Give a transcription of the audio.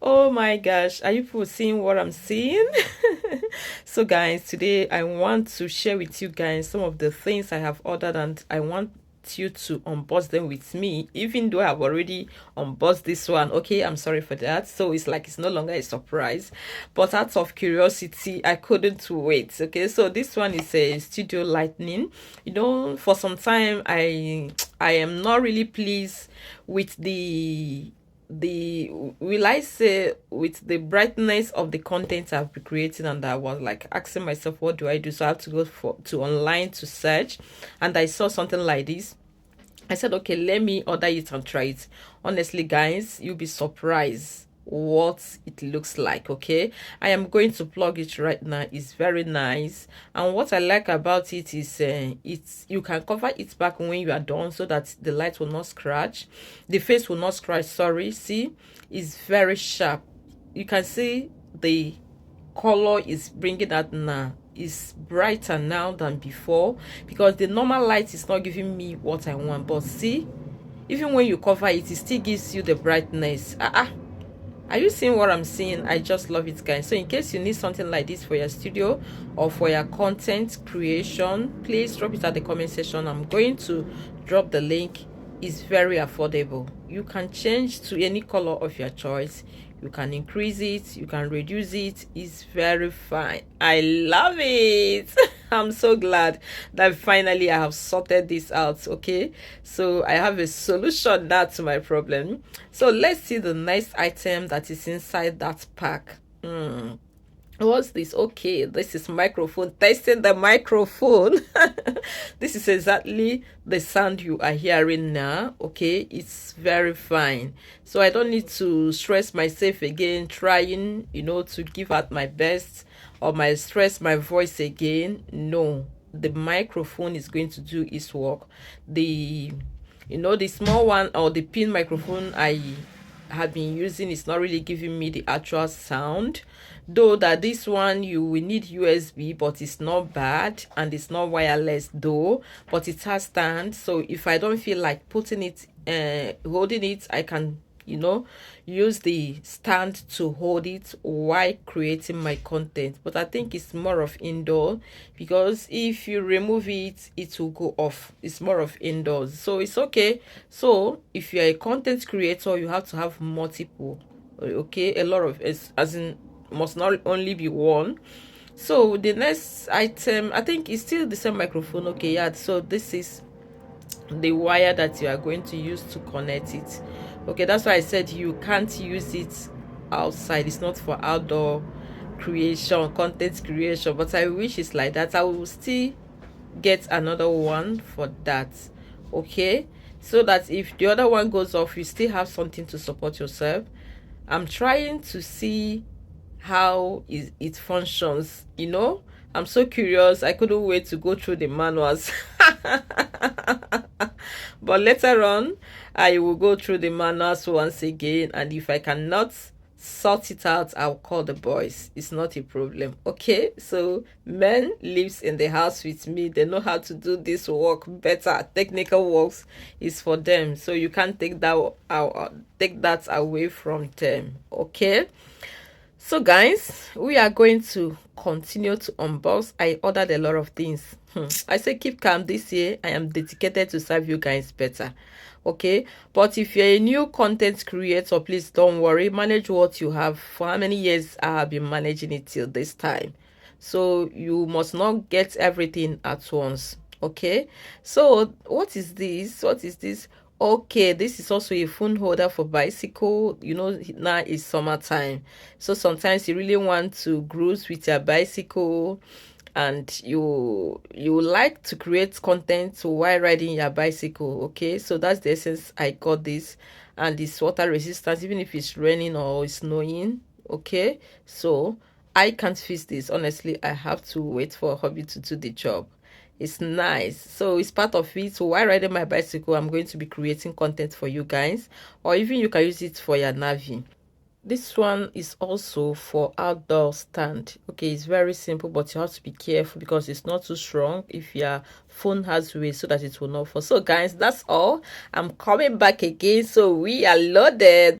Oh my gosh, are you people seeing what I'm seeing? So guys, today I want to share with you guys some of the things I have ordered, and I want you to unbox them with me, even though I've already unboxed this one. Okay, I'm sorry for that. So it's like it's no longer a surprise, but out of curiosity I couldn't wait. Okay, so this one is a Studio Lightning. For some time I am not really pleased with the will I say with the brightness of the content I've been creating, and I was like asking myself, what do I do? So I have to go to online to search, and I saw something like this. I said, okay, let me order it and try it. Honestly, guys, you'll be surprised what it looks like. Okay, I am going to plug it right now. It's very nice, and what I like about it is you can cover it back when you are done, so that the light will not scratch, the face will not scratch. Sorry, see, it's very sharp. You can see the color is bringing out now, is brighter now than before, because the normal light is not giving me what I want. But see, even when you cover it, it still gives you the brightness. Are you seeing what I'm seeing? I just love it, guys. So in case you need something like this for your studio or for your content creation, please drop it at the comment section. I'm going to drop the link. It's very affordable. You can change to any color of your choice. You can increase it, you can reduce it. It's very fine. I love it. I'm so glad that finally I have sorted this out. Okay, so I have a solution now to my problem. So let's see the next item that is inside that pack. What's this? Okay, this is microphone. Testing the microphone. This is exactly the sound you are hearing now. Okay, it's very fine, so I don't need to stress myself again trying to give out my best, or stress my voice again. No, the microphone is going to do its work. The small one, or the pin microphone I have been using, is not really giving me the actual sound, though that this one you will need USB, but it's not bad, and it's not wireless though, but it has stand. So if I don't feel like putting it holding it, I can use the stand to hold it while creating my content. But I think it's more of indoor, because if you remove it, it will go off. It's more of indoors, so it's okay. So if you're a content creator, you have to have multiple. Okay, a lot of, as in, must not only be one. So the next item, I think, is still the same microphone. Okay, yeah, so this is the wire that you are going to use to connect it. Okay, that's why I said you can't use it outside. It's not for outdoor creation, content creation, but I wish it's like that. I will still get another one for that. Okay, so that if the other one goes off, you still have something to support yourself. I'm trying to see how it functions. I'm so curious. I couldn't wait to go through the manuals. But later on, I will go through the manuals once again, and if I cannot sort it out, I'll call the boys. It's not a problem. Okay, so men lives in the house with me. They know how to do this work better. Technical works is for them, so you can't take that away from them. Okay, so guys, we are going to continue to unbox. I ordered a lot of things. I say keep calm. This year I am dedicated to serve you guys better. Okay, but if you're a new content creator, please don't worry. Manage what you have. For how many years I have been managing it till this time, so you must not get everything at once. Okay, so what is this? Okay, this is also a phone holder for bicycle. Now it's summertime, so sometimes you really want to cruise with your bicycle, and you like to create content while riding your bicycle. Okay, so that's the essence. I got this, and it's water resistant even if it's raining or it's snowing. Okay, so I can't fix this. Honestly, I have to wait for a hobby to do the job. It's nice, so it's part of it. So while riding my bicycle, I'm going to be creating content for you guys, or even you can use it for your navy. This one is also for outdoor stand. Okay, it's very simple, but you have to be careful because it's not too strong if your phone has weight, so that it will not fall. So guys, that's all. I'm coming back again, so we are loaded.